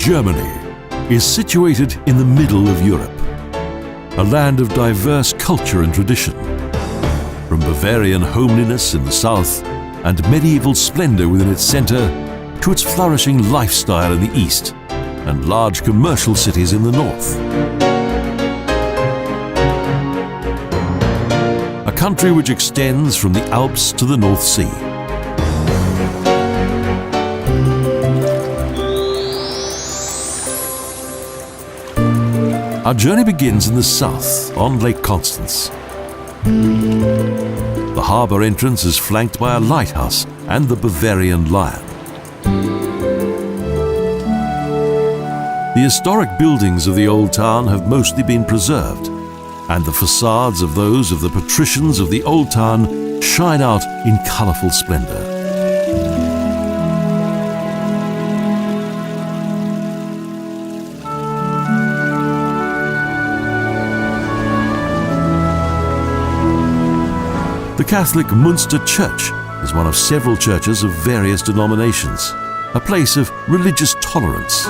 Germany is situated in the middle of Europe, a land of diverse culture and tradition. From Bavarian homeliness in the south and medieval splendor within its center, to its flourishing lifestyle in the east and large commercial cities in the north. A country which extends from the Alps to the North Sea. Our journey begins in the south, on Lake Constance. The harbour entrance is flanked by a lighthouse and the Bavarian Lion. The historic buildings of the old town have mostly been preserved, and the facades of those of the patricians of the old town shine out in colourful splendour. The Catholic Münster Church is one of several churches of various denominations, a place of religious tolerance.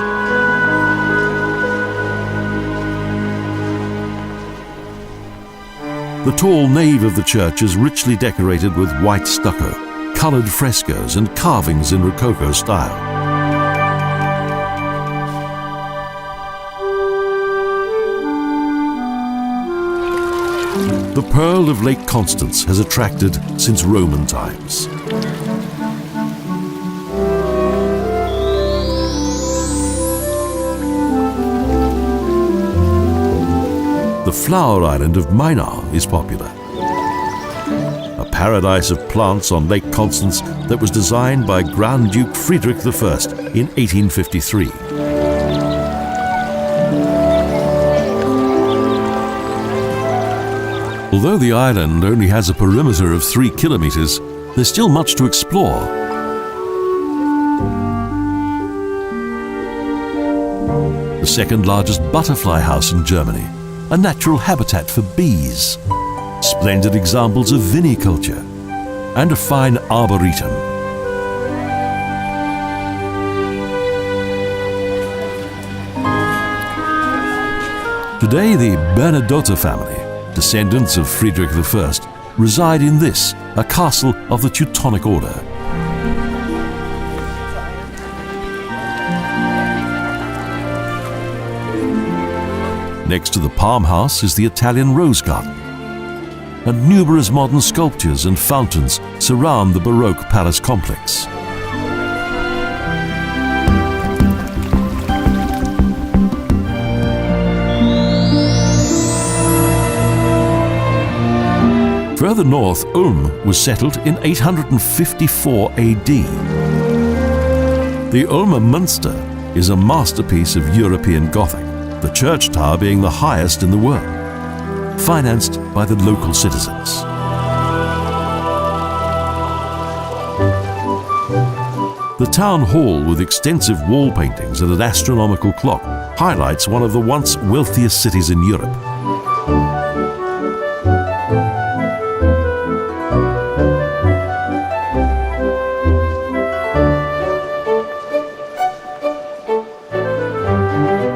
The tall nave of the church is richly decorated with white stucco, coloured frescoes and carvings in Rococo style. The Pearl of Lake Constance has attracted since Roman times. The flower island of Mainau is popular. A paradise of plants on Lake Constance that was designed by Grand Duke Friedrich I in 1853. Although the island only has a perimeter of 3 kilometers, there's still much to explore. The second largest butterfly house in Germany, a natural habitat for bees, splendid examples of viniculture, and a fine arboretum. Today, the Bernadotte family, descendants of Friedrich I, reside in this, a castle of the Teutonic Order. Next to the Palm House is the Italian Rose Garden, and numerous modern sculptures and fountains surround the Baroque palace complex. Further north, Ulm was settled in 854 AD. The Ulmer Münster is a masterpiece of European Gothic, the church tower being the highest in the world, financed by the local citizens. The town hall, with extensive wall paintings and an astronomical clock, highlights one of the once wealthiest cities in Europe.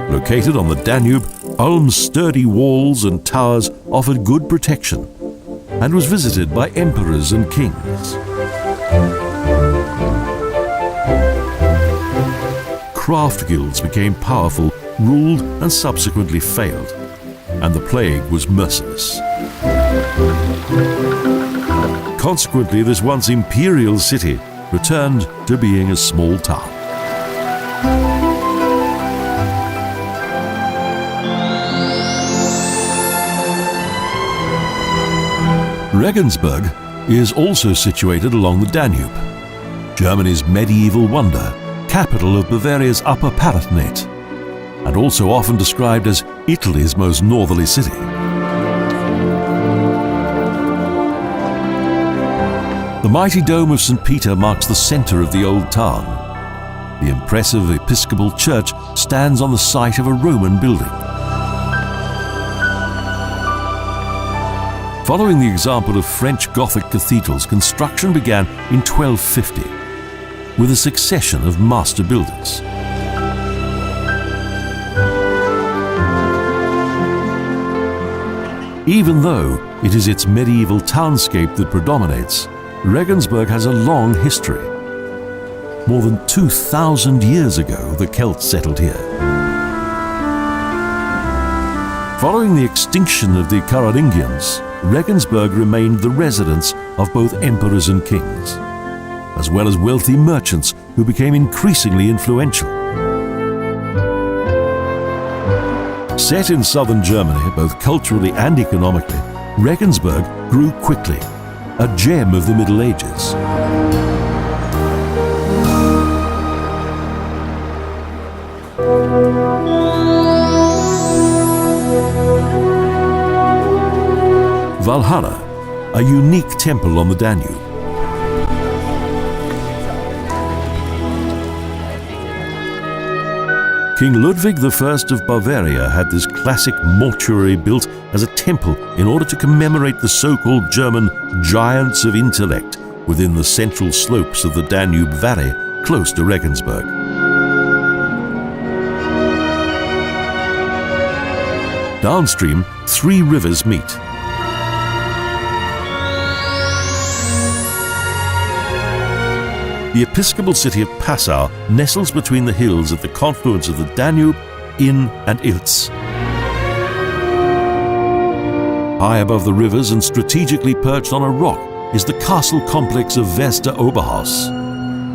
Located on the Danube, Ulm's sturdy walls and towers offered good protection and was visited by emperors and kings. Craft guilds became powerful, ruled and subsequently failed, and the plague was merciless. Consequently, this once imperial city returned to being a small town. Regensburg is also situated along the Danube, Germany's medieval wonder, capital of Bavaria's Upper Palatinate, and also often described as Italy's most northerly city. The mighty dome of St. Peter marks the center of the old town. The impressive Episcopal church stands on the site of a Roman building. Following the example of French Gothic cathedrals, construction began in 1250 with a succession of master builders. Even though it is its medieval townscape that predominates, Regensburg has a long history. More than 2,000 years ago, the Celts settled here. Following the extinction of the Carolingians, Regensburg remained the residence of both emperors and kings, as well as wealthy merchants who became increasingly influential. Set in southern Germany, both culturally and economically, Regensburg grew quickly, a gem of the Middle Ages. Valhalla, a unique temple on the Danube. King Ludwig I of Bavaria had this classic mortuary built as a temple in order to commemorate the so-called German giants of intellect within the central slopes of the Danube Valley, close to Regensburg. Downstream, 3 rivers meet. The episcopal city of Passau nestles between the hills at the confluence of the Danube, Inn and Ilz. High above the rivers and strategically perched on a rock is the castle complex of Vester Oberhaus,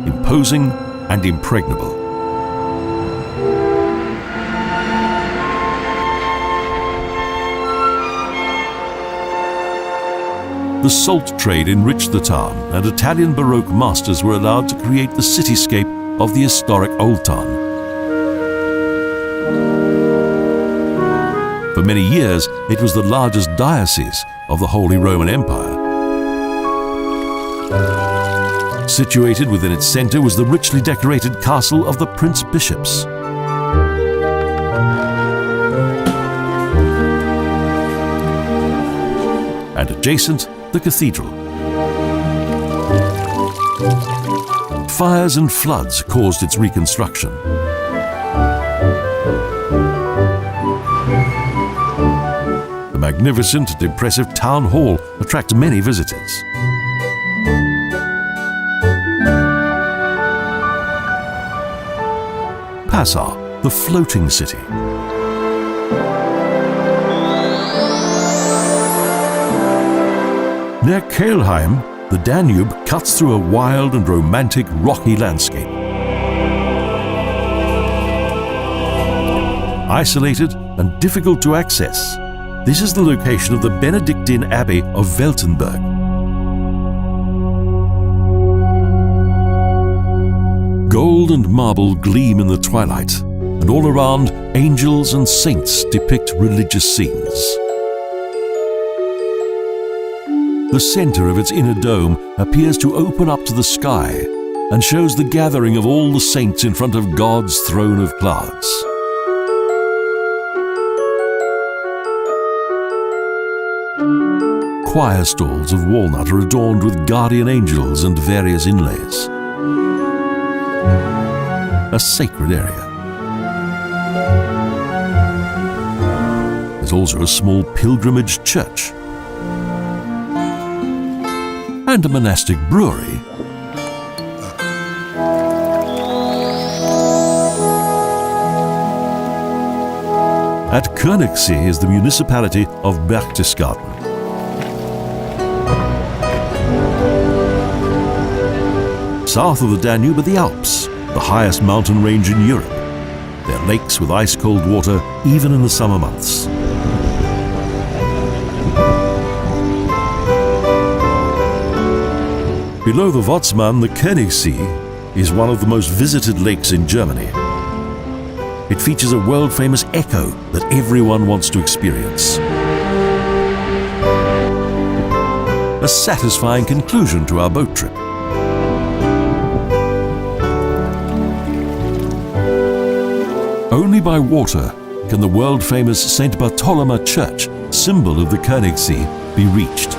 imposing and impregnable. The salt trade enriched the town, and Italian Baroque masters were allowed to create the cityscape of the historic Old Town. For many years, it was the largest diocese of the Holy Roman Empire. Situated within its center was the richly decorated castle of the Prince Bishops. And adjacent, the cathedral. Fires and floods caused its reconstruction. The magnificent and impressive town hall attracts many visitors. Passau, the floating city. Near Kelheim, the Danube cuts through a wild and romantic rocky landscape. Isolated and difficult to access, this is the location of the Benedictine Abbey of Weltenberg. Gold and marble gleam in the twilight, and all around, angels and saints depict religious scenes. The center of its inner dome appears to open up to the sky and shows the gathering of all the saints in front of God's throne of clouds. Choir stalls of walnut are adorned with guardian angels and various inlays. A sacred area. There's also a small pilgrimage church and a monastic brewery. At Königssee is the municipality of Berchtesgaden. South of the Danube are the Alps, the highest mountain range in Europe. They're lakes with ice-cold water even in the summer months. Below the Watzmann, the Königssee is one of the most visited lakes in Germany. It features a world-famous echo that everyone wants to experience. A satisfying conclusion to our boat trip. Only by water can the world-famous St. Bartholomew Church, symbol of the Königssee, be reached.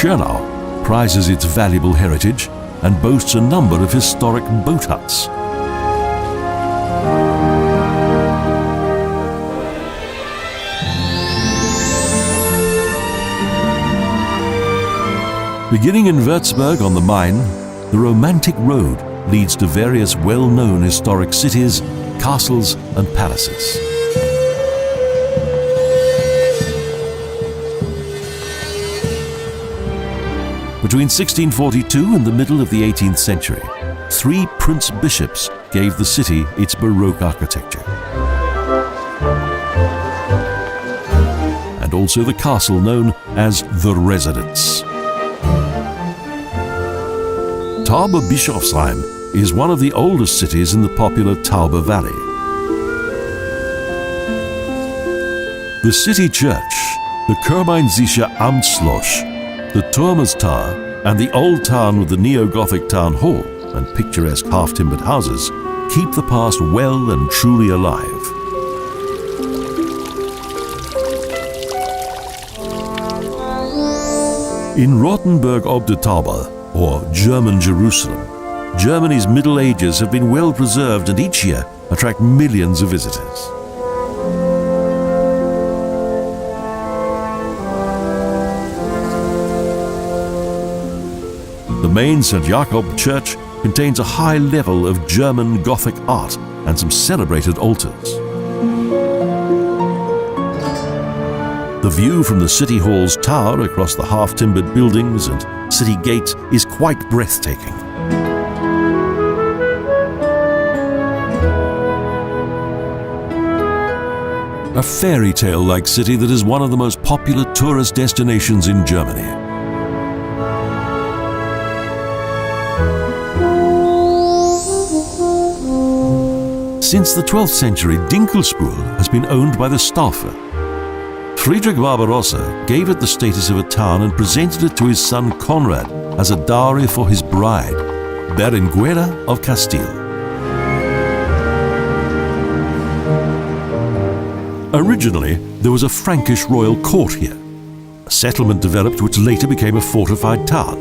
Schönau prizes its valuable heritage and boasts a number of historic boat huts. Beginning in Würzburg on the Main, the Romantic Road leads to various well-known historic cities, castles and palaces. Between 1642 and the middle of the 18th century, 3 prince-bishops gave the city its Baroque architecture. And also the castle known as the Residence. Tauber-Bischofsheim is one of the oldest cities in the popular Tauber Valley. The city church, the Kurmainzische Amtsschloss, the Turmes Tower, and the old town with the neo-Gothic town hall and picturesque half-timbered houses keep the past well and truly alive. In Rothenburg ob der Tauber, or German Jerusalem, Germany's Middle Ages have been well preserved and each year attract millions of visitors. The main St. Jakob Church contains a high level of German Gothic art and some celebrated altars. The view from the City Hall's tower across the half-timbered buildings and city gates is quite breathtaking. A fairy tale-like city that is one of the most popular tourist destinations in Germany. Since the 12th century, Dinkelsbühl has been owned by the Stauffer. Friedrich Barbarossa gave it the status of a town and presented it to his son Conrad as a dowry for his bride, Berenguera of Castile. Originally, there was a Frankish royal court here. A settlement developed which later became a fortified town.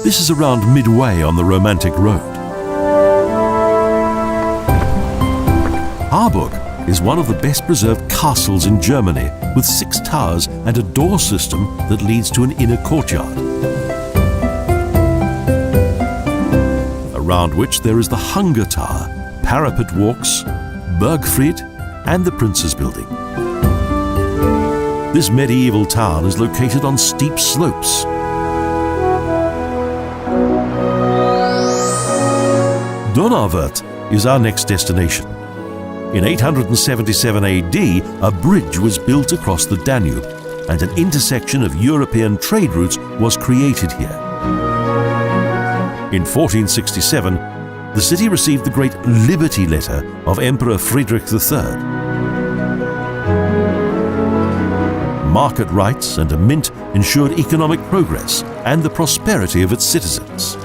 This is around midway on the Romantic Road. Harburg is one of the best preserved castles in Germany, with 6 towers and a door system that leads to an inner courtyard, around which there is the Hunger Tower, parapet walks, Bergfried and the Prince's Building. This medieval town is located on steep slopes. Donauwörth is our next destination. In 877 AD, a bridge was built across the Danube, and an intersection of European trade routes was created here. In 1467, the city received the Great Liberty Letter of Emperor Friedrich III. Market rights and a mint ensured economic progress and the prosperity of its citizens.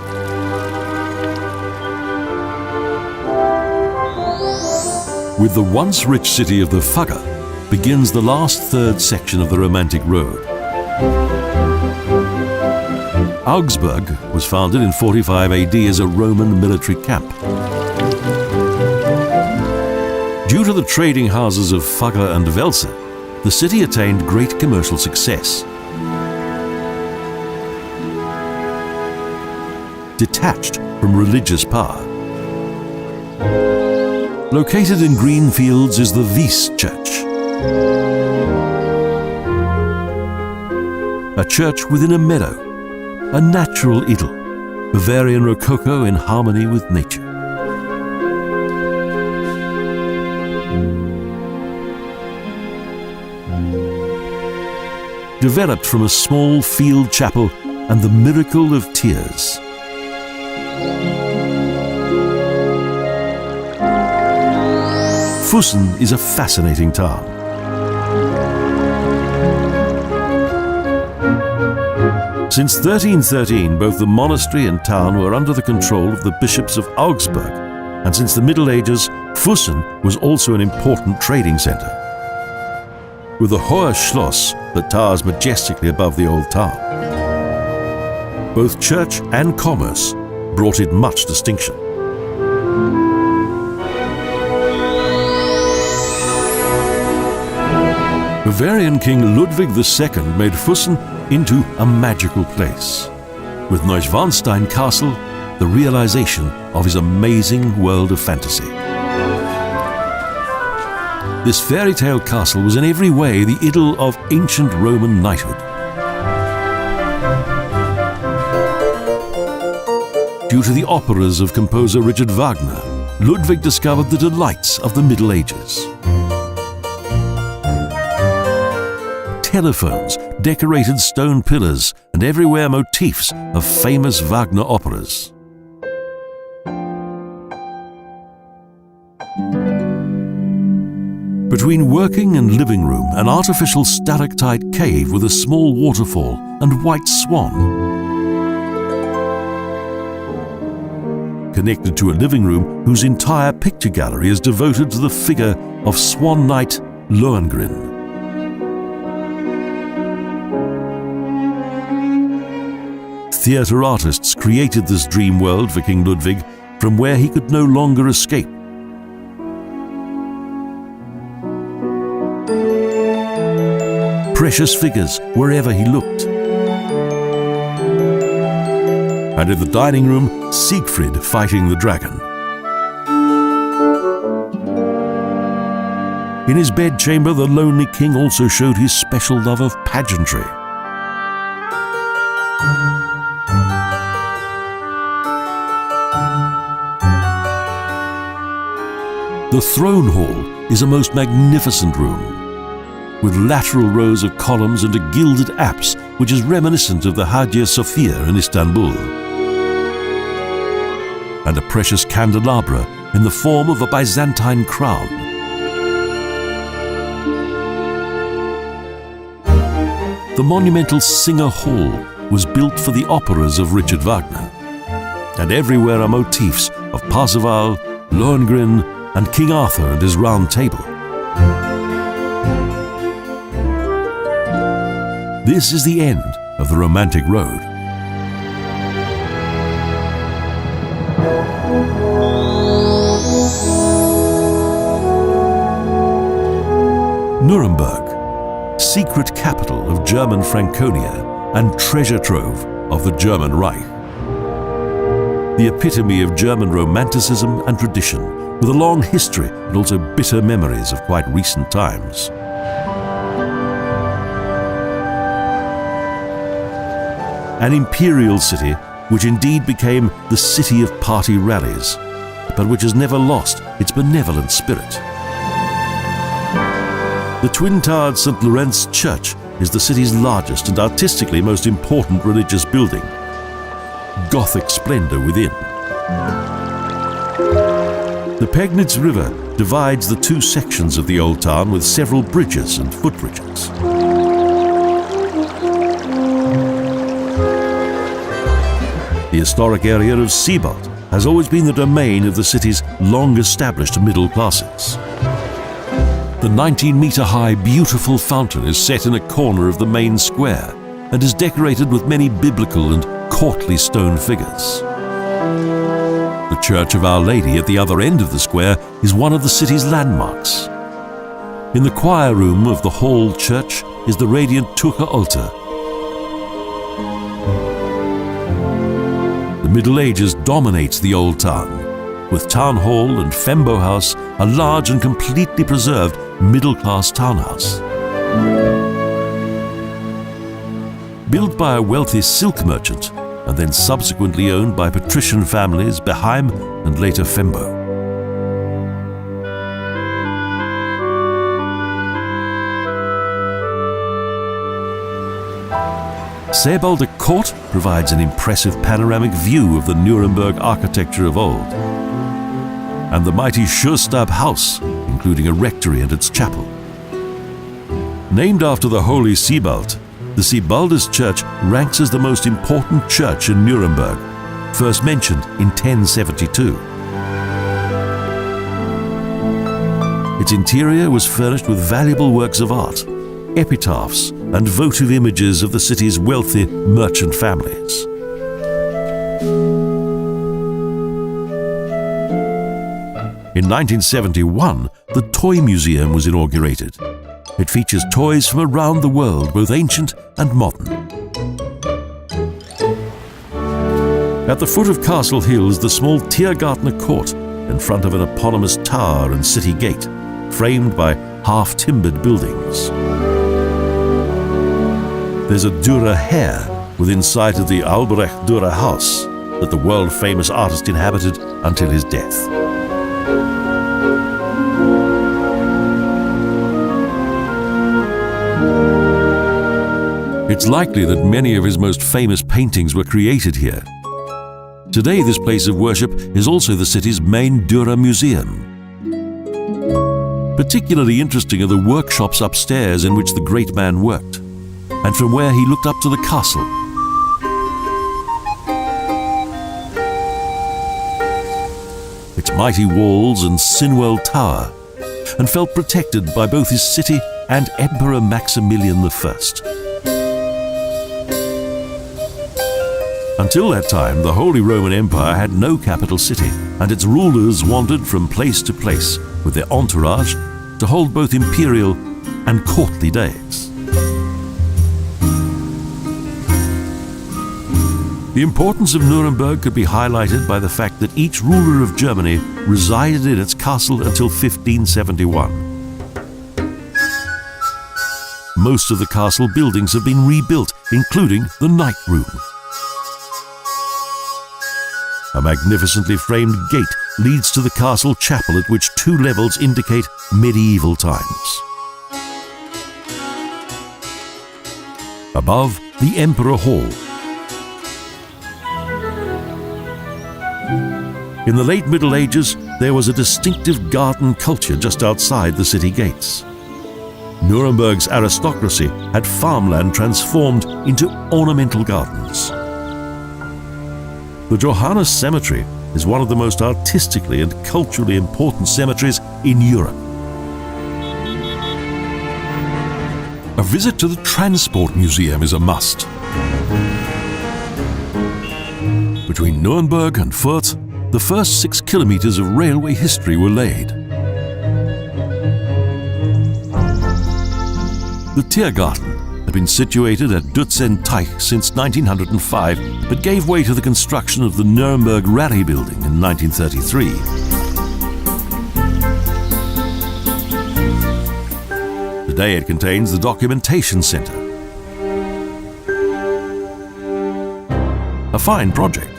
With the once rich city of the Fugger begins the last third section of the Romantic Road. Augsburg was founded in 45 AD as a Roman military camp. Due to the trading houses of Fugger and Welse, the city attained great commercial success. Detached from religious power. Located in green fields is the Wies Church. A church within a meadow, a natural idyll, Bavarian Rococo in harmony with nature. Developed from a small field chapel and the Miracle of Tears. Füssen is a fascinating town. Since 1313, both the monastery and town were under the control of the bishops of Augsburg, and since the Middle Ages, Füssen was also an important trading centre. With the Hoher Schloss that towers majestically above the old town. Both church and commerce brought it much distinction. Bavarian King Ludwig II made Füssen into a magical place, with Neuschwanstein Castle the realization of his amazing world of fantasy. This fairy tale castle was in every way the idyll of ancient Roman knighthood. Due to the operas of composer Richard Wagner, Ludwig discovered the delights of the Middle Ages. Telephones, decorated stone pillars, and everywhere motifs of famous Wagner operas. Between working and living room, an artificial stalactite cave with a small waterfall and white swan. Connected to a living room whose entire picture gallery is devoted to the figure of Swan Knight Lohengrin. Theatre artists created this dream world for King Ludwig from where he could no longer escape. Precious figures wherever he looked. And in the dining room, Siegfried fighting the dragon. In his bedchamber, the lonely king also showed his special love of pageantry. The throne hall is a most magnificent room, with lateral rows of columns and a gilded apse which is reminiscent of the Hagia Sophia in Istanbul, and a precious candelabra in the form of a Byzantine crown. The monumental Singer Hall was built for the operas of Richard Wagner, and everywhere are motifs of Parzival, Lohengrin, and King Arthur and his Round Table. This is the end of the romantic road. Nuremberg, secret capital of German Franconia and treasure trove of the German Reich. The epitome of German romanticism and tradition, with a long history and also bitter memories of quite recent times. An imperial city which indeed became the city of party rallies, but which has never lost its benevolent spirit. The twin-towered St. Lawrence Church is the city's largest and artistically most important religious building. Gothic splendor within. The Pegnitz River divides the two sections of the old town with several bridges and footbridges. The historic area of Siebald has always been the domain of the city's long-established middle classes. The 19-meter-high beautiful fountain is set in a corner of the main square and is decorated with many biblical and courtly stone figures. The Church of Our Lady at the other end of the square is one of the city's landmarks. In the choir room of the Hall Church is the radiant Tucher altar. The Middle Ages dominates the old town, with Town Hall and Fembo House, a large and completely preserved middle-class townhouse. Built by a wealthy silk merchant, and then subsequently owned by patrician families Beheim and later Fembo. Seebalder Court provides an impressive panoramic view of the Nuremberg architecture of old, and the mighty Schörstab House, including a rectory and its chapel. Named after the Holy Siebald, the Siebaldus Church ranks as the most important church in Nuremberg, first mentioned in 1072. Its interior was furnished with valuable works of art, epitaphs, and votive images of the city's wealthy merchant families. In 1971, the Toy Museum was inaugurated, It features toys from around the world, both ancient and modern. At the foot of Castle Hill is the small Tiergartner Court, in front of an eponymous tower and city gate, framed by half-timbered buildings. There's a Dürer hare within sight of the Albrecht Dürer house that the world-famous artist inhabited until his death. It's likely that many of his most famous paintings were created here. Today, this place of worship is also the city's main Dürer museum. Particularly interesting are the workshops upstairs in which the great man worked, and from where he looked up to the castle. Its mighty walls and Sinwell Tower, and felt protected by both his city and Emperor Maximilian I. Until that time, the Holy Roman Empire had no capital city, and its rulers wandered from place to place with their entourage to hold both imperial and courtly days. The importance of Nuremberg could be highlighted by the fact that each ruler of Germany resided in its castle until 1571. Most of the castle buildings have been rebuilt, including the Night Room. A magnificently framed gate leads to the castle chapel, at which 2 levels indicate medieval times. Above, the Emperor Hall. In the late Middle Ages, there was a distinctive garden culture just outside the city gates. Nuremberg's aristocracy had farmland transformed into ornamental gardens. The Johannes Cemetery is one of the most artistically and culturally important cemeteries in Europe. A visit to the Transport Museum is a must. Between Nuremberg and Fürth, the first 6 kilometers of railway history were laid. The Tiergarten had been situated at Dutzenteich since 1905, but gave way to the construction of the Nuremberg Rally Building in 1933. Today it contains the Documentation Center. A fine project.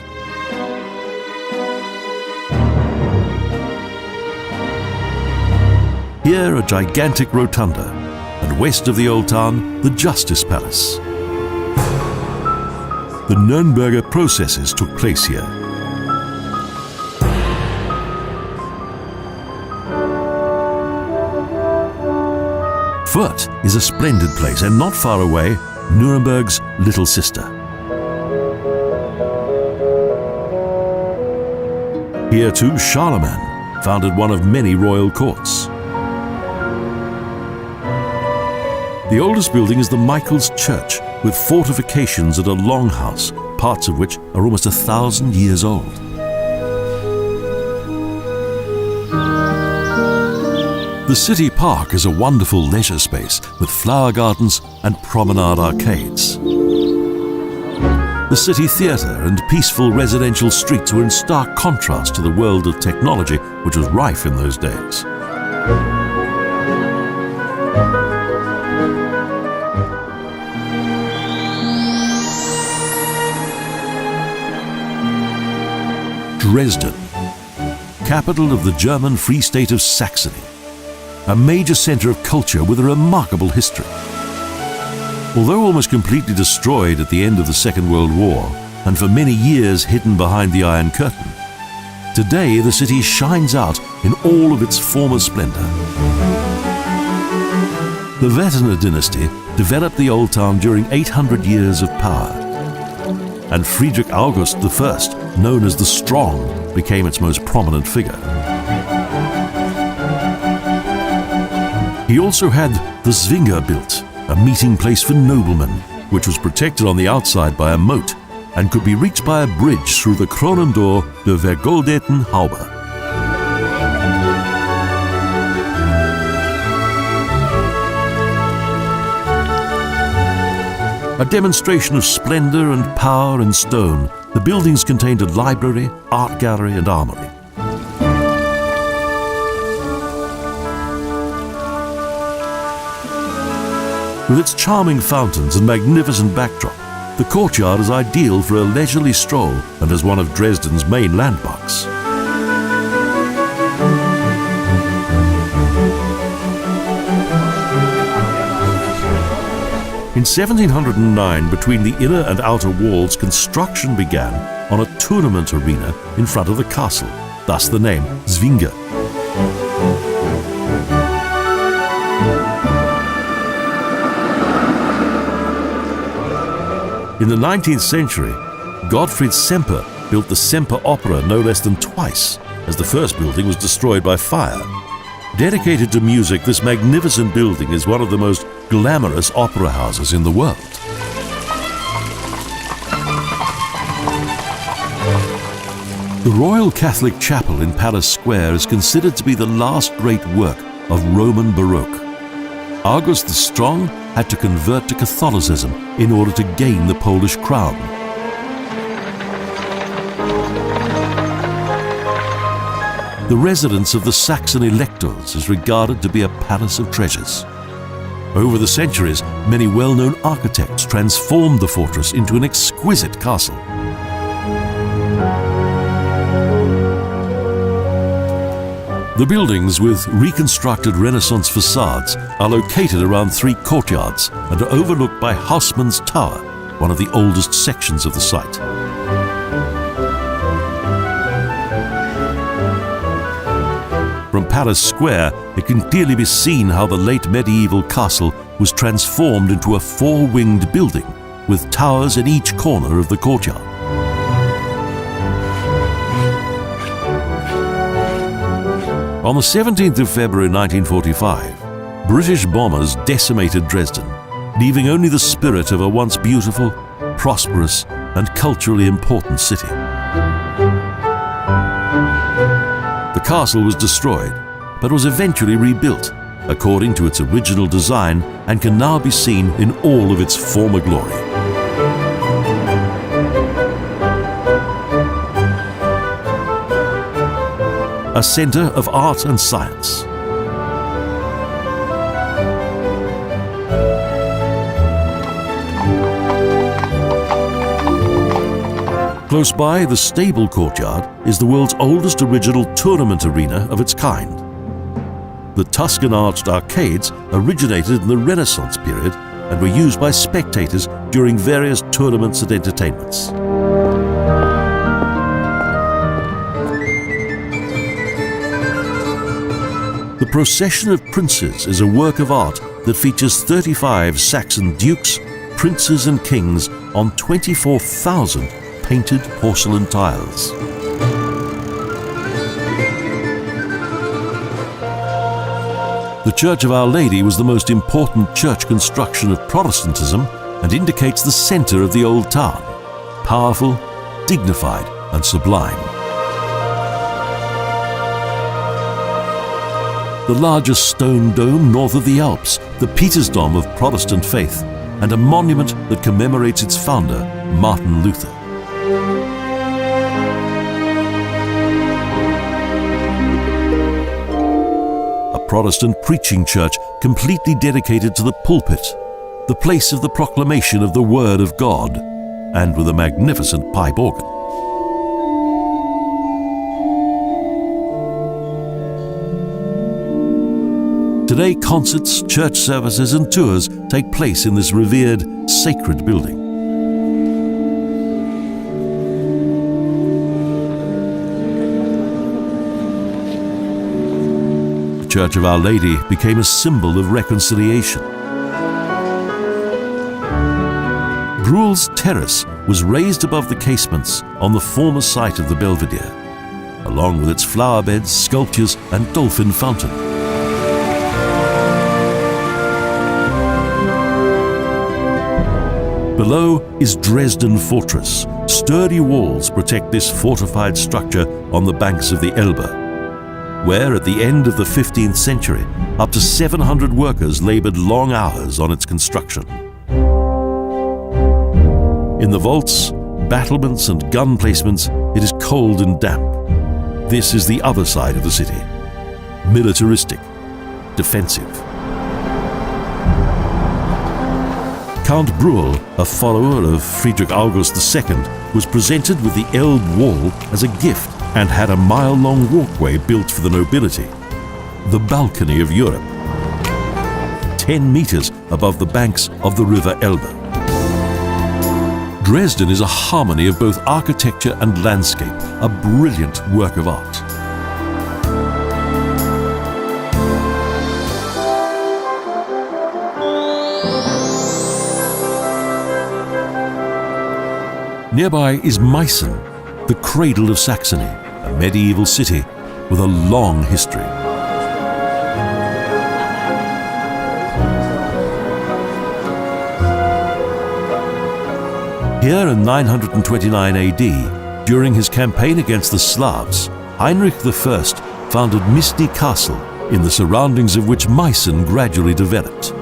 Here, a gigantic rotunda, and west of the Old Town, the Justice Palace. The Nürnberger processes took place here. Fürth is a splendid place, and not far away, Nuremberg's little sister. Here too, Charlemagne founded one of many royal courts. The oldest building is the Michael's Church, with fortifications and a longhouse, parts of which are almost 1,000 years old. The city park is a wonderful leisure space with flower gardens and promenade arcades. The city theatre and peaceful residential streets were in stark contrast to the world of technology which was rife in those days. Dresden, capital of the German Free State of Saxony, a major centre of culture with a remarkable history. Although almost completely destroyed at the end of the Second World War, and for many years hidden behind the Iron Curtain, today the city shines out in all of its former splendour. The Wettiner dynasty developed the Old Town during 800 years of power, and Friedrich August I, known as the Strong, became its most prominent figure. He also had the Zwinger built, a meeting place for noblemen, which was protected on the outside by a moat and could be reached by a bridge through the Kronendor der Vergoldeten Haube. A demonstration of splendor and power in stone, the buildings contained a library, art gallery and armory. With its charming fountains and magnificent backdrop, the courtyard is ideal for a leisurely stroll and as one of Dresden's main landmarks. In 1709, between the inner and outer walls, construction began on a tournament arena in front of the castle, thus the name Zwinger. In the 19th century, Gottfried Semper built the Semper Opera no less than twice, as the first building was destroyed by fire. Dedicated to music, this magnificent building is one of the most glamorous opera houses in the world. The Royal Catholic Chapel in Palace Square is considered to be the last great work of Roman Baroque. August the Strong had to convert to Catholicism in order to gain the Polish crown. The residence of the Saxon electors is regarded to be a palace of treasures. Over the centuries, many well-known architects transformed the fortress into an exquisite castle. The buildings with reconstructed Renaissance facades are located around 3 courtyards and are overlooked by Haussmann's Tower, one of the oldest sections of the site. From Palace Square, it can clearly be seen how the late medieval castle was transformed into a 4-winged building with towers in each corner of the courtyard. On the 17th of February 1945, British bombers decimated Dresden, leaving only the spirit of a once beautiful, prosperous and culturally important city. The castle was destroyed, but was eventually rebuilt according to its original design and can now be seen in all of its former glory. A centre of art and science. Close by, the stable courtyard is the world's oldest original tournament arena of its kind. The Tuscan arched arcades originated in the Renaissance period and were used by spectators during various tournaments and entertainments. The Procession of Princes is a work of art that features 35 Saxon dukes, princes and kings on 24,000 painted porcelain tiles. The Church of Our Lady was the most important church construction of Protestantism and indicates the centre of the old town, powerful, dignified and sublime. The largest stone dome north of the Alps, the Petersdom of Protestant faith, and a monument that commemorates its founder, Martin Luther. A Protestant preaching church completely dedicated to the pulpit, the place of the proclamation of the Word of God, and with a magnificent pipe organ. Today, concerts, church services and tours take place in this revered, sacred building. The Church of Our Lady became a symbol of reconciliation. Bruhl's Terrace was raised above the casements on the former site of the Belvedere, along with its flower beds, sculptures and dolphin fountain. Below is Dresden Fortress. Sturdy walls protect this fortified structure on the banks of the Elbe, where at the end of the 15th century, up to 700 workers labored long hours on its construction. In the vaults, battlements and gun placements, it is cold and damp. This is the other side of the city. Militaristic, defensive. Count Bruhl, a follower of Friedrich August II, was presented with the Elbe Wall as a gift and had a mile-long walkway built for the nobility. The balcony of Europe, 10 meters above the banks of the river Elbe. Dresden is a harmony of both architecture and landscape, a brilliant work of art. Nearby is Meissen, the cradle of Saxony, a medieval city with a long history. Here in 929 AD, during his campaign against the Slavs, Heinrich I founded Misny Castle, in the surroundings of which Meissen gradually developed.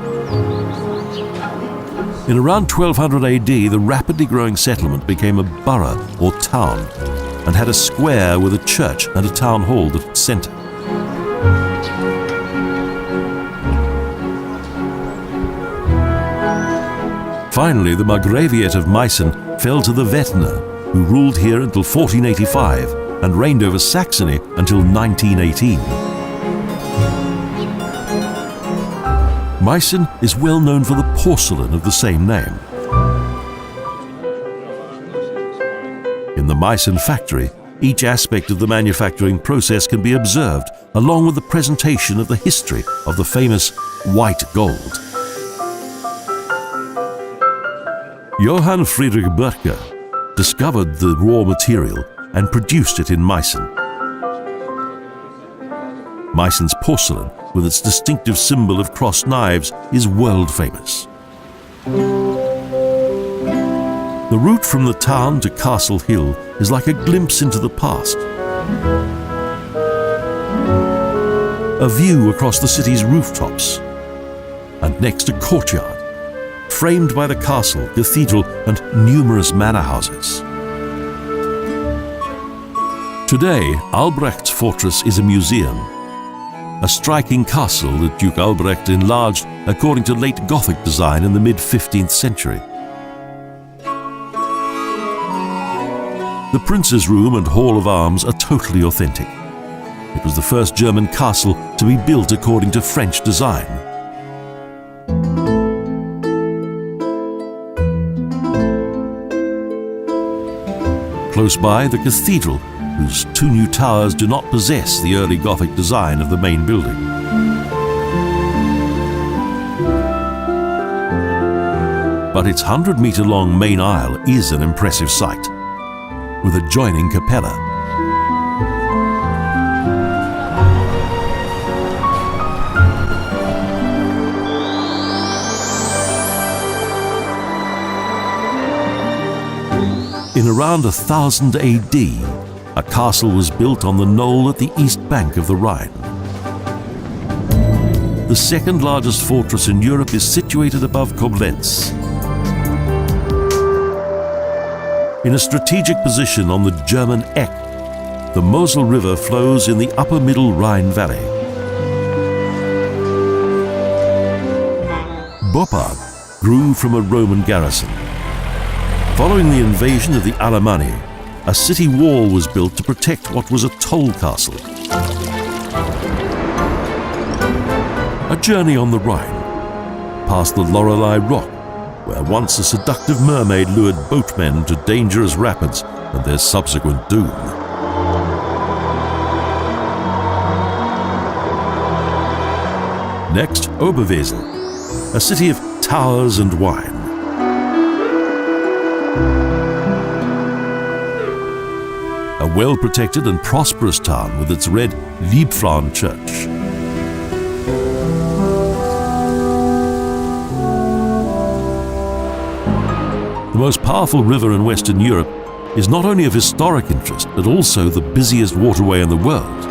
In around 1200 AD, the rapidly growing settlement became a borough or town and had a square with a church and a town hall at its center. Finally, the Margraviate of Meissen fell to the Wettiner, who ruled here until 1485 and reigned over Saxony until 1918. Meissen is well known for the porcelain of the same name. In the Meissen factory, each aspect of the manufacturing process can be observed, along with the presentation of the history of the famous white gold. Johann Friedrich Bürkher discovered the raw material and produced it in Meissen. Meissen's porcelain, with its distinctive symbol of crossed knives, is world famous. The route from the town to Castle Hill is like a glimpse into the past. A view across the city's rooftops, and next a courtyard, framed by the castle, cathedral, and numerous manor houses. Today, Albrecht's fortress is a museum, a striking castle that Duke Albrecht enlarged according to late Gothic design in the mid-15th century. The Prince's Room and Hall of Arms are totally authentic. It was the first German castle to be built according to French design. Close by, the cathedral, whose two new towers do not possess the early Gothic design of the main building. But its 100-meter-long main aisle is an impressive sight, with adjoining capella. In around 1000 AD, a castle was built on the knoll at the east bank of the Rhine. The second largest fortress in Europe is situated above Koblenz. In a strategic position on the German Eck, the Mosel River flows in the upper middle Rhine Valley. Boppard grew from a Roman garrison. Following the invasion of the Alemanni, a city wall was built to protect what was a toll castle. A journey on the Rhine, past the Lorelei Rock, where once a seductive mermaid lured boatmen to dangerous rapids and their subsequent doom. Next, Oberwesel, a city of towers and wine. A well-protected and prosperous town with its red Liebfrauen church. The most powerful river in Western Europe is not only of historic interest, but also the busiest waterway in the world.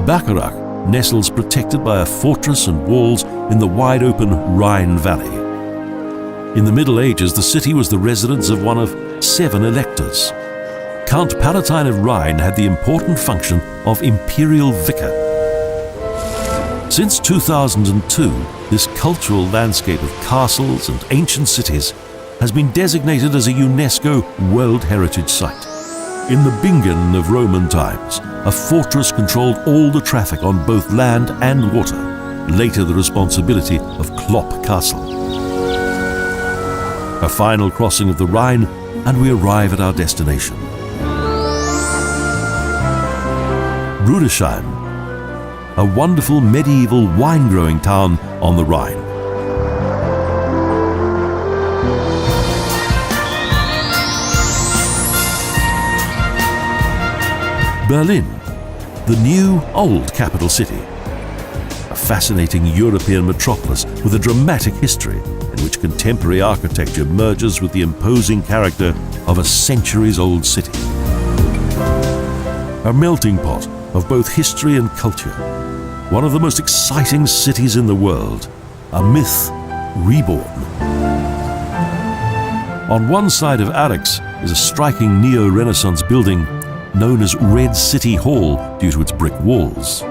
Bacharach nestles protected by a fortress and walls in the wide-open Rhine Valley. In the Middle Ages, the city was the residence of one of 7 electors. Count Palatine of Rhine had the important function of imperial vicar. Since 2002, this cultural landscape of castles and ancient cities has been designated as a UNESCO World Heritage Site. In the Bingen of Roman times, a fortress controlled all the traffic on both land and water, later the responsibility of Klopp Castle. A final crossing of the Rhine, and we arrive at our destination. Rudesheim, a wonderful medieval wine-growing town on the Rhine. Berlin, the new old capital city. A fascinating European metropolis with a dramatic history in which contemporary architecture merges with the imposing character of a centuries-old city. A melting pot of both history and culture. One of the most exciting cities in the world. A myth reborn. On one side of Arx is a striking neo-Renaissance building known as Red City Hall due to its brick walls.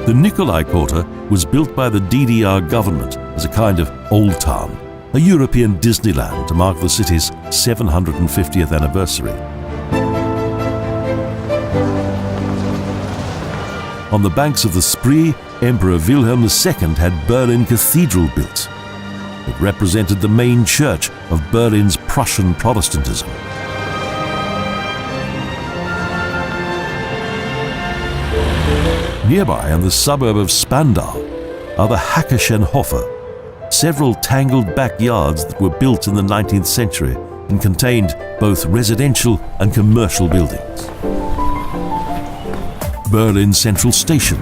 The Nikolai Quarter was built by the DDR government as a kind of Old Town, a European Disneyland to mark the city's 750th anniversary. On the banks of the Spree, Emperor Wilhelm II had Berlin Cathedral built. It represented the main church of Berlin's Prussian Protestantism. Nearby, in the suburb of Spandau, are the Hackerschenhofer, several tangled backyards that were built in the 19th century and contained both residential and commercial buildings. Berlin Central Station,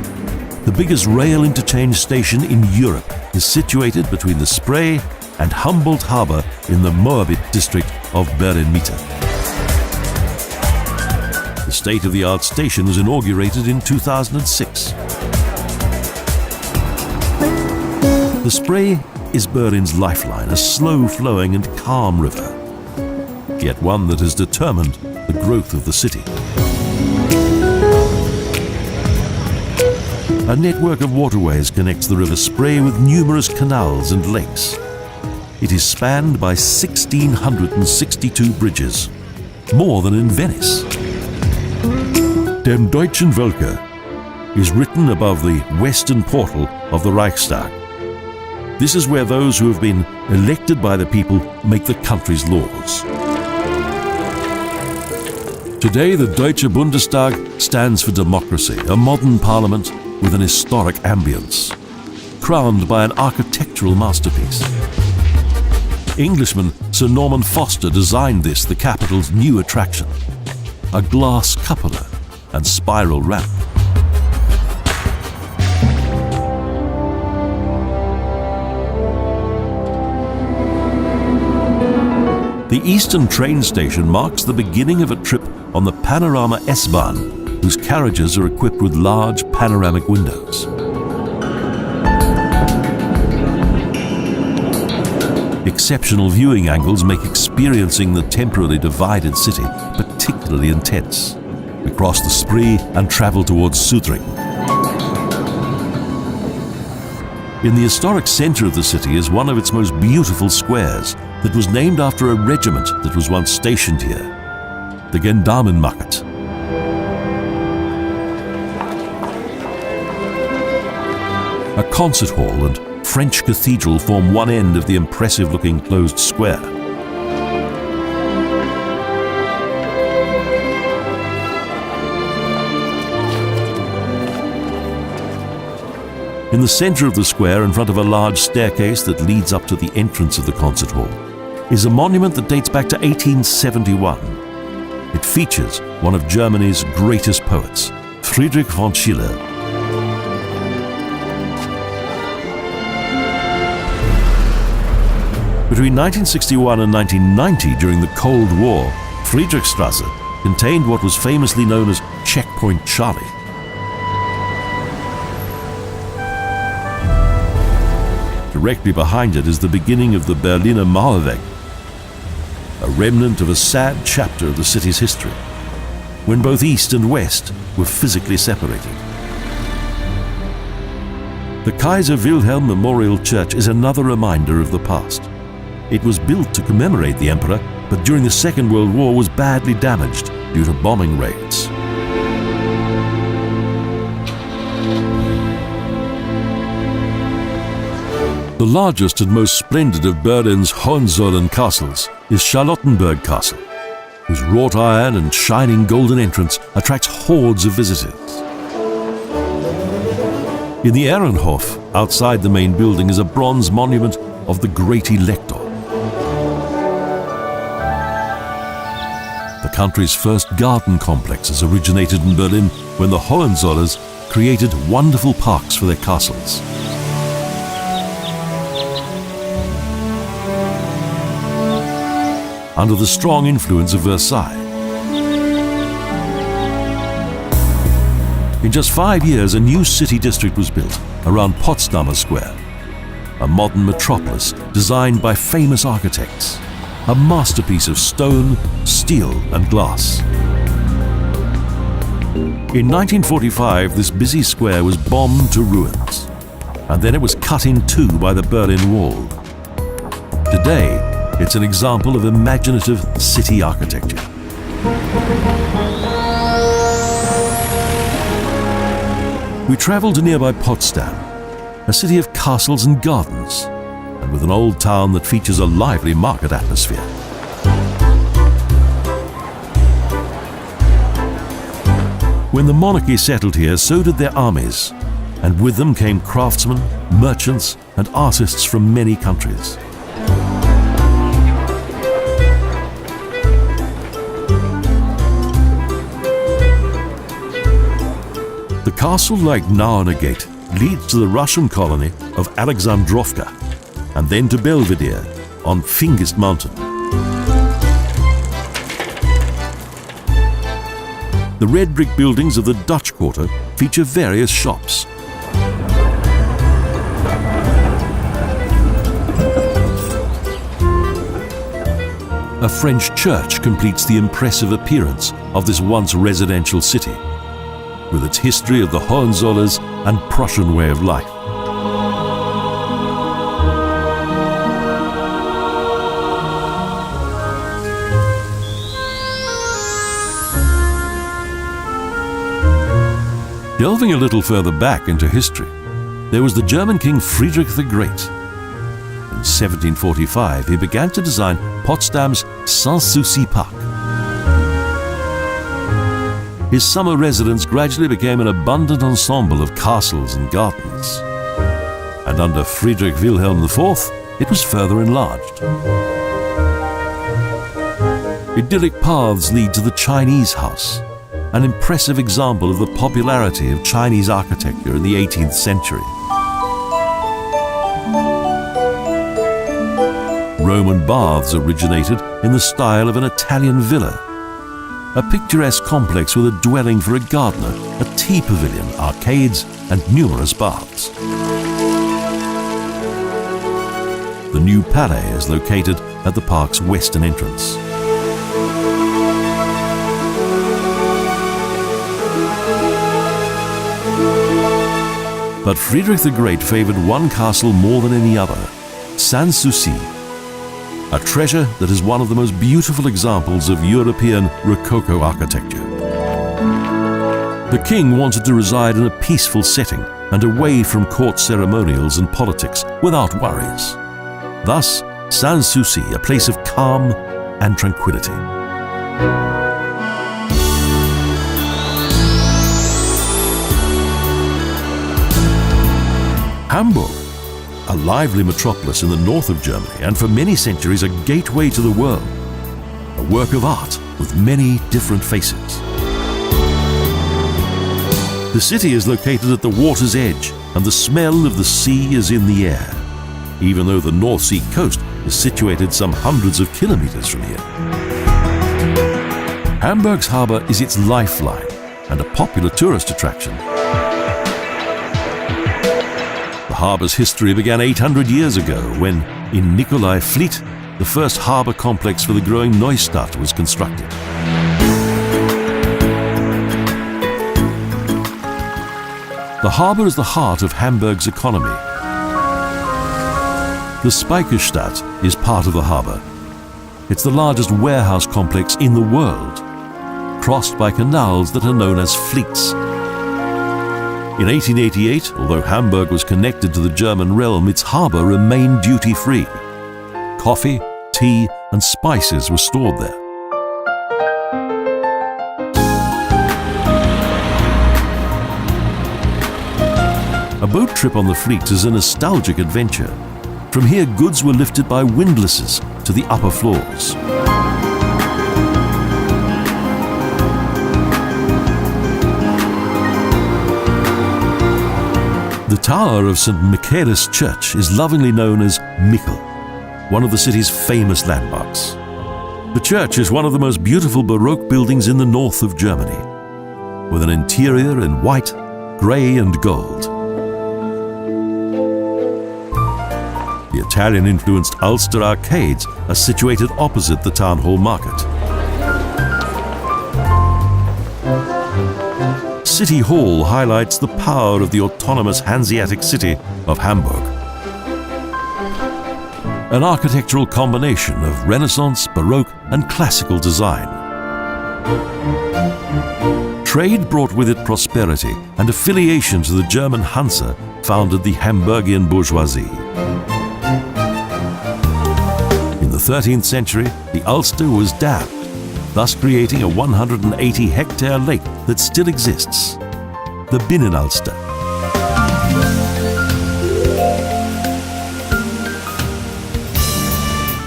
the biggest rail interchange station in Europe, is situated between the Spree and Humboldt Harbour in the Moabit district of Berlin-Mitte. The state-of-the-art station was inaugurated in 2006. The Spree is Berlin's lifeline, a slow-flowing and calm river, yet one that has determined the growth of the city. A network of waterways connects the River Spree with numerous canals and lakes. It is spanned by 1,662 bridges, more than in Venice. Dem Deutschen Völker is written above the western portal of the Reichstag. This is where those who have been elected by the people make the country's laws. Today, the Deutsche Bundestag stands for democracy, a modern parliament with an historic ambience, crowned by an architectural masterpiece. Englishman Sir Norman Foster designed this, the capital's new attraction, a glass cupola and spiral ramp. The Eastern train station marks the beginning of a trip on the Panorama S-Bahn, whose carriages are equipped with large panoramic windows. Exceptional viewing angles make experiencing the temporarily divided city particularly intense. We cross the Spree and travel towards Sudring. In the historic centre of the city is one of its most beautiful squares that was named after a regiment that was once stationed here, the Gendarmenmarkt. A concert hall and French cathedral form one end of the impressive-looking closed square. In the centre of the square, in front of a large staircase that leads up to the entrance of the concert hall, is a monument that dates back to 1871. It features one of Germany's greatest poets, Friedrich von Schiller. Between 1961 and 1990, during the Cold War, Friedrichstrasse contained what was famously known as Checkpoint Charlie. Directly behind it is the beginning of the Berliner Mauerweg, a remnant of a sad chapter of the city's history, when both East and West were physically separated. The Kaiser Wilhelm Memorial Church is another reminder of the past. It was built to commemorate the emperor, but during the Second World War was badly damaged due to bombing raids. The largest and most splendid of Berlin's Hohenzollern castles is Charlottenburg Castle, whose wrought iron and shining golden entrance attracts hordes of visitors. In the Ehrenhof, outside the main building, is a bronze monument of the Great Elector. The country's first garden complexes originated in Berlin when the Hohenzollers created wonderful parks for their castles. Under the strong influence of Versailles. In just 5 years, a new city district was built around Potsdamer Square, a modern metropolis designed by famous architects, a masterpiece of stone, steel and glass. In 1945, this busy square was bombed to ruins, and then it was cut in two by the Berlin Wall. Today, it's an example of imaginative city architecture. We travel to nearby Potsdam, a city of castles and gardens, and with an old town that features a lively market atmosphere. When the monarchy settled here, so did their armies, and with them came craftsmen, merchants, and artists from many countries. The castle, like Nauener Gate, leads to the Russian colony of Alexandrovka and then to Belvedere on Fingist Mountain. The red brick buildings of the Dutch Quarter feature various shops. A French church completes the impressive appearance of this once residential city, with its history of the Hohenzollers and Prussian way of life. Delving a little further back into history, there was the German king Friedrich the Great. In 1745, he began to design Potsdam's Sanssouci Park. His summer residence gradually became an abundant ensemble of castles and gardens. And under Friedrich Wilhelm IV, it was further enlarged. Idyllic paths lead to the Chinese House, an impressive example of the popularity of Chinese architecture in the 18th century. Roman baths originated in the style of an Italian villa, a picturesque complex with a dwelling for a gardener, a tea pavilion, arcades, and numerous baths. The new Palais is located at the park's western entrance. But Friedrich the Great favored one castle more than any other, Sanssouci, a treasure that is one of the most beautiful examples of European Rococo architecture. The king wanted to reside in a peaceful setting and away from court ceremonials and politics without worries. Thus, Sanssouci, a place of calm and tranquility. Hamburg, a lively metropolis in the north of Germany and for many centuries a gateway to the world, a work of art with many different faces. The city is located at the water's edge and the smell of the sea is in the air, even though the North Sea coast is situated some hundreds of kilometers from here. Hamburg's harbour is its lifeline and a popular tourist attraction. The harbour's history began 800 years ago when, in Nikolai Fleet, the first harbour complex for the growing Neustadt was constructed. The harbour is the heart of Hamburg's economy. The Speicherstadt is part of the harbour. It's the largest warehouse complex in the world, crossed by canals that are known as fleets. In 1888, although Hamburg was connected to the German realm, its harbour remained duty-free. Coffee, tea, and spices were stored there. A boat trip on the Fleet is a nostalgic adventure. From here, goods were lifted by windlasses to the upper floors. The tower of St. Michaelis Church is lovingly known as Michel, one of the city's famous landmarks. The church is one of the most beautiful Baroque buildings in the north of Germany, with an interior in white, grey and gold. The Italian-influenced Ulster arcades are situated opposite the town hall market. City Hall highlights the power of the autonomous Hanseatic city of Hamburg. An architectural combination of Renaissance, Baroque and classical design. Trade brought with it prosperity, and affiliation to the German Hansa founded the Hamburgian bourgeoisie. In the 13th century, the Ulster was dammed, thus creating a 180-hectare lake that still exists, the Binnenalster.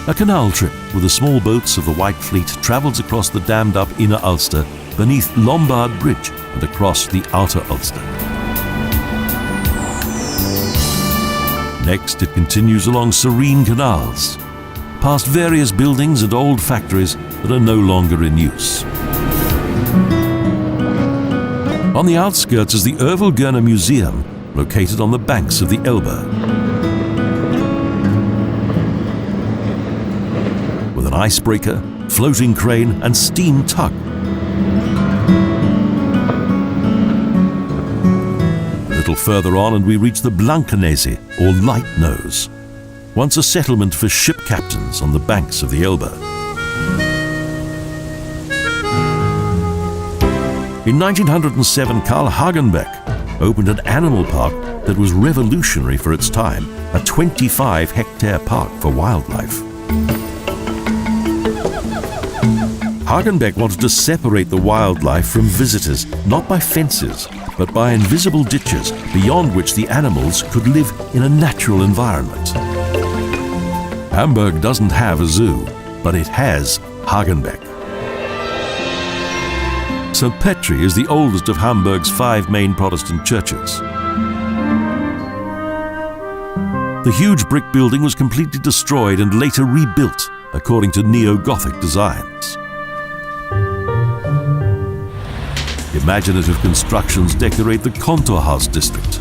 A canal trip with the small boats of the White Fleet travels across the dammed-up Inner Ulster beneath Lombard Bridge and across the Outer Ulster. Next, it continues along serene canals, past various buildings and old factories that are no longer in use. On the outskirts is the Erfelgörner Museum, located on the banks of the Elbe. With an icebreaker, floating crane and steam tug. A little further on and we reach the Blankenese, or Light Nose, once a settlement for ship captains on the banks of the Elbe. In 1907, Karl Hagenbeck opened an animal park that was revolutionary for its time, a 25-hectare park for wildlife. Hagenbeck wanted to separate the wildlife from visitors, not by fences, but by invisible ditches beyond which the animals could live in a natural environment. Hamburg doesn't have a zoo, but it has Hagenbeck. St. Petri is the oldest of Hamburg's 5 main Protestant churches. The huge brick building was completely destroyed and later rebuilt according to neo-Gothic designs. Imaginative constructions decorate the Kontorhaus district.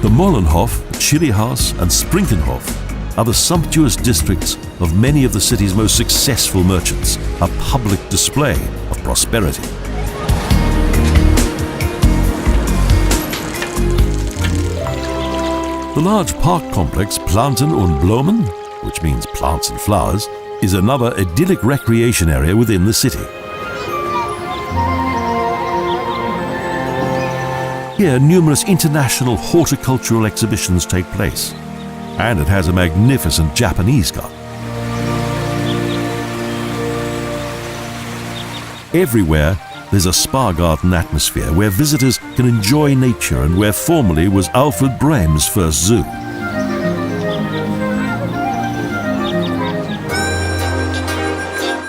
The Mollenhof, Chilihaus and Sprinkenhof are the sumptuous districts of many of the city's most successful merchants, a public display of prosperity. The large park complex Planten und Blumen, which means plants and flowers, is another idyllic recreation area within the city. Here, numerous international horticultural exhibitions take place, and it has a magnificent Japanese garden. Everywhere, there's a spa garden atmosphere where visitors can enjoy nature and where formerly was Alfred Brehm's first zoo.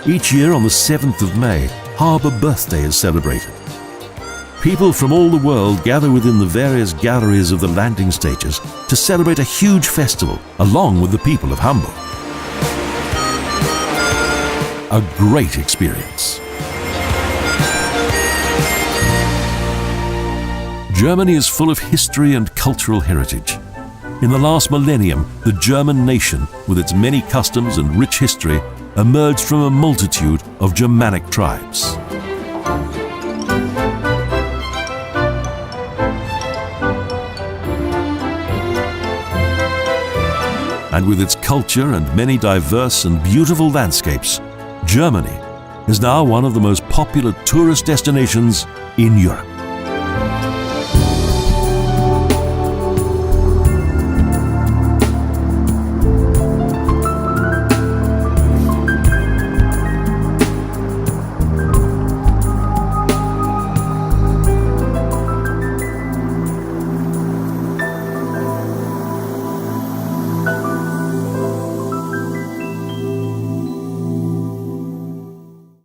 Each year on the 7th of May, Harbour Birthday is celebrated. People from all the world gather within the various galleries of the landing stages to celebrate a huge festival along with the people of Hamburg. A great experience. Germany is full of history and cultural heritage. In the last millennium, the German nation, with its many customs and rich history, emerged from a multitude of Germanic tribes. And with its culture and many diverse and beautiful landscapes, Germany is now one of the most popular tourist destinations in Europe.